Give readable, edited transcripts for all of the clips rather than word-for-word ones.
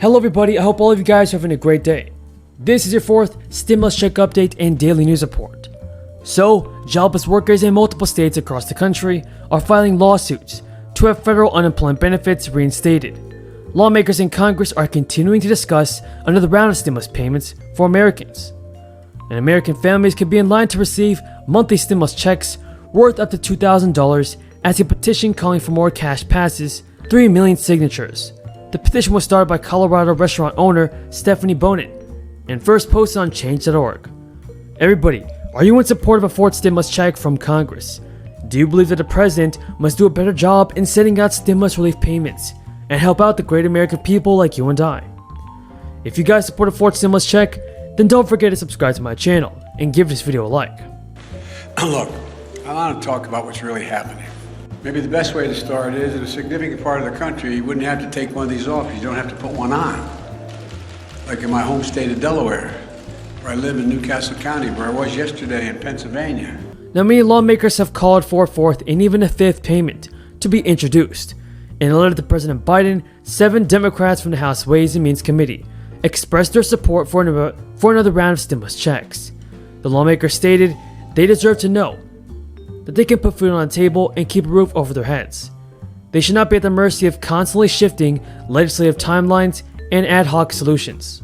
Hello everybody, I hope all of you guys are having a great day. This is your fourth stimulus check update and daily news report. So, jobless workers in multiple states across the country are filing lawsuits to have federal unemployment benefits reinstated. Lawmakers in Congress are continuing to discuss another round of stimulus payments for Americans. And American families could be in line to receive monthly stimulus checks worth up to $2,000 as a petition calling for more cash passes 3 million signatures. The petition was started by Colorado restaurant owner Stephanie Bonin and first posted on change.org. Everybody, are you in support of a fourth stimulus check from Congress? Do you believe that the president must do a better job in sending out stimulus relief payments and help out the great American people like you and I? If you guys support a fourth stimulus check, then don't forget to subscribe to my channel and give this video a like. Look, I want to talk about what's really happening. Maybe the best way to start is in a significant part of the country, you wouldn't have to take one of these off. You don't have to put one on. Like in my home state of Delaware, where I live in Newcastle County, where I was yesterday in Pennsylvania. Now, many lawmakers have called for a fourth and even a fifth payment to be introduced. In a letter to President Biden, 7 Democrats from the House Ways and Means Committee expressed their support for another round of stimulus checks. The lawmakers stated they deserve to know that they can put food on the table and keep a roof over their heads. They should not be at the mercy of constantly shifting legislative timelines and ad hoc solutions.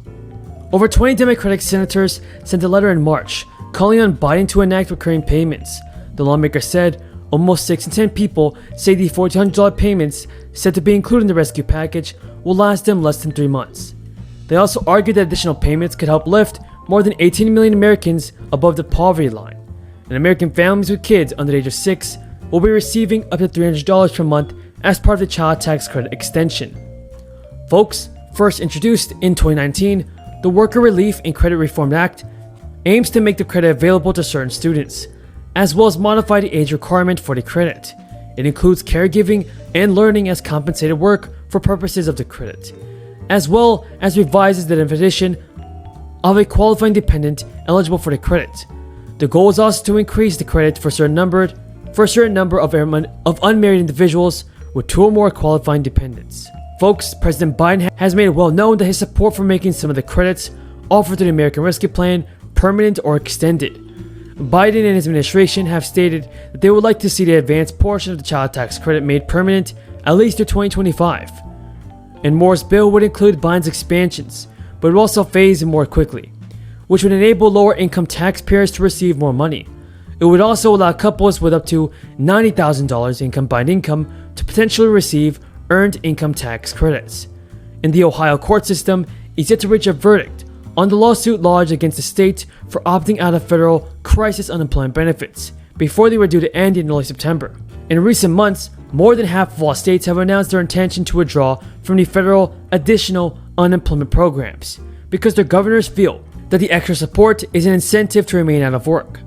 Over 20 Democratic senators sent a letter in March calling on Biden to enact recurring payments. The lawmaker said almost 6 in 10 people say the $1,400 payments set to be included in the rescue package will last them less than 3 months. They also argued that additional payments could help lift more than 18 million Americans above the poverty line. And American families with kids under the age of 6 will be receiving up to $300 per month as part of the child tax credit extension. Folks, first introduced in 2019, the Worker Relief and Credit Reform Act aims to make the credit available to certain students, as well as modify the age requirement for the credit. It includes caregiving and learning as compensated work for purposes of the credit, as well as revises the definition of a qualifying dependent eligible for the credit. The goal is also to increase the credit for a certain number of unmarried individuals with 2 or more qualifying dependents. Folks, President Biden has made it well known that his support for making some of the credits offered through the American Rescue Plan permanent or extended. Biden and his administration have stated that they would like to see the advanced portion of the child tax credit made permanent at least through 2025. And Moore's bill would include Biden's expansions, but would also phase in more quickly, which would enable lower income taxpayers to receive more money. It would also allow couples with up to $90,000 in combined income to potentially receive earned income tax credits. And the Ohio court system is yet to reach a verdict on the lawsuit lodged against the state for opting out of federal crisis unemployment benefits before they were due to end in early September. In recent months, more than half of all states have announced their intention to withdraw from the federal additional unemployment programs because their governors feel that the extra support is an incentive to remain out of work.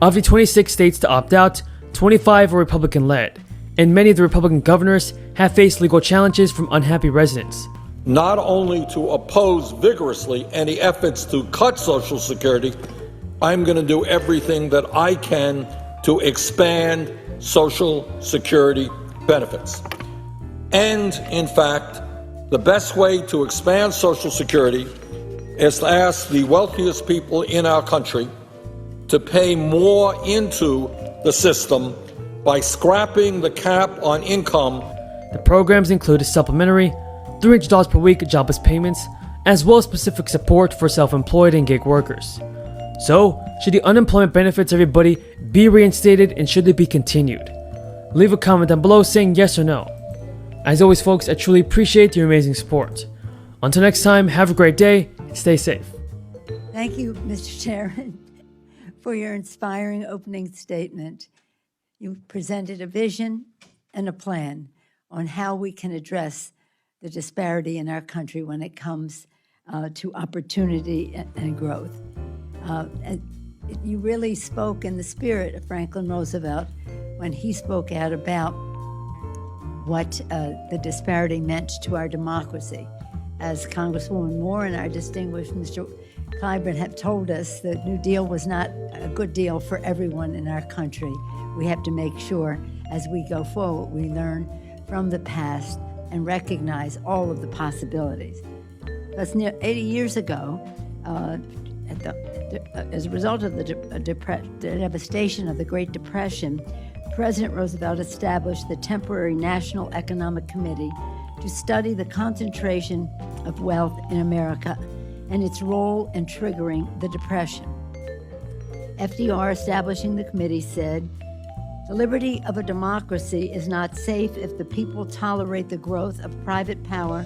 Of the 26 states to opt out, 25 are Republican-led, and many of the Republican governors have faced legal challenges from unhappy residents. Not only to oppose vigorously any efforts to cut Social Security, I'm going to do everything that I can to expand Social Security benefits. And, in fact, the best way to expand Social Security is to ask the wealthiest people in our country to pay more into the system by scrapping the cap on income. The programs include a supplementary $300 per week jobless payments, as well as specific support for self-employed and gig workers. So, should the unemployment benefits, everybody, be reinstated and should they be continued? Leave a comment down below saying yes or no. As always, folks, I truly appreciate your amazing support. Until next time, have a great day. Stay safe. Thank you, Mr. Chairman, for your inspiring opening statement. You presented a vision and a plan on how we can address the disparity in our country when it comes to opportunity and growth. You really spoke in the spirit of Franklin Roosevelt when he spoke out about what the disparity meant to our democracy. As Congresswoman Moore and our distinguished Mr. Clyburn have told us, the New Deal was not a good deal for everyone in our country. We have to make sure as we go forward, we learn from the past and recognize all of the possibilities. Because 80 years ago, as a result of the devastation of the Great Depression, President Roosevelt established the temporary National Economic Committee to study the concentration of wealth in America and its role in triggering the Depression. FDR, establishing the committee, said, "The liberty of a democracy is not safe if the people tolerate the growth of private power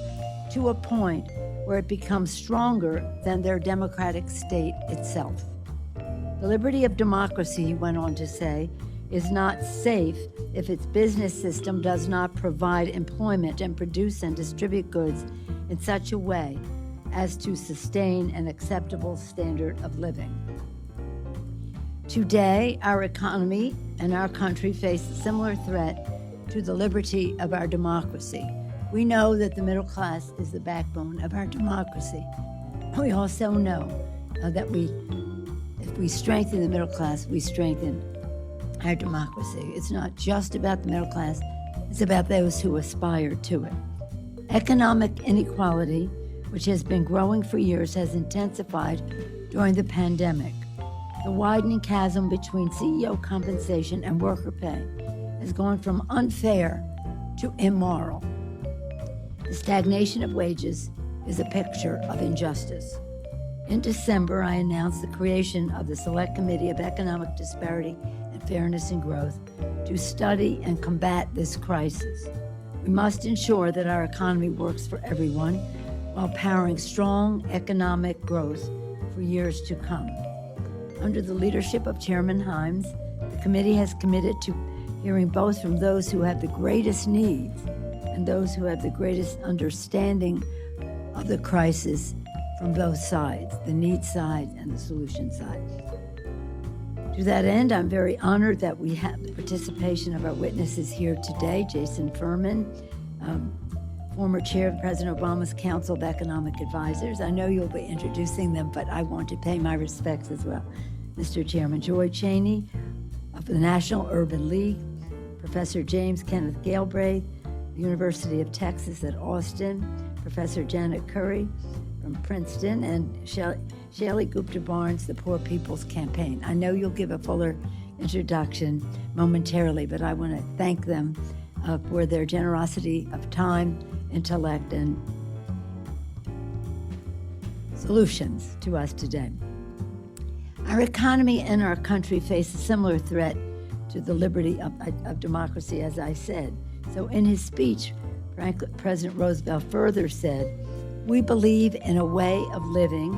to a point where it becomes stronger than their democratic state itself. The liberty of democracy," he went on to say, "is not safe if its business system does not provide employment and produce and distribute goods in such a way as to sustain an acceptable standard of living." Today, our economy and our country face a similar threat to the liberty of our democracy. We know that the middle class is the backbone of our democracy. We also know that if we strengthen the middle class, we strengthen our democracy. It's not just about the middle class, it's about those who aspire to it. Economic inequality, which has been growing for years, has intensified during the pandemic. The widening chasm between CEO compensation and worker pay has gone from unfair to immoral. The stagnation of wages is a picture of injustice. In December, I announced the creation of the Select Committee of Economic Disparity and Fairness and Growth to study and combat this crisis. We must ensure that our economy works for everyone while powering strong economic growth for years to come. Under the leadership of Chairman Himes, the committee has committed to hearing both from those who have the greatest needs and those who have the greatest understanding of the crisis from both sides, the need side and the solution side. To that end, I'm very honored that we have the participation of our witnesses here today. Jason Furman, former chair of President Obama's Council of Economic Advisors. I know you'll be introducing them, but I want to pay my respects as well. Mr. Chairman Joy Cheney of the National Urban League, Professor James Kenneth Galbraith, the University of Texas at Austin, Professor Janet Curry from Princeton, and Shelley Gupta Barnes, the Poor People's Campaign. I know you'll give a fuller introduction momentarily, but I want to thank them for their generosity of time, intellect, and solutions to us today. Our economy and our country face a similar threat to the liberty of democracy, as I said. So in his speech, President Roosevelt further said, "We believe in a way of living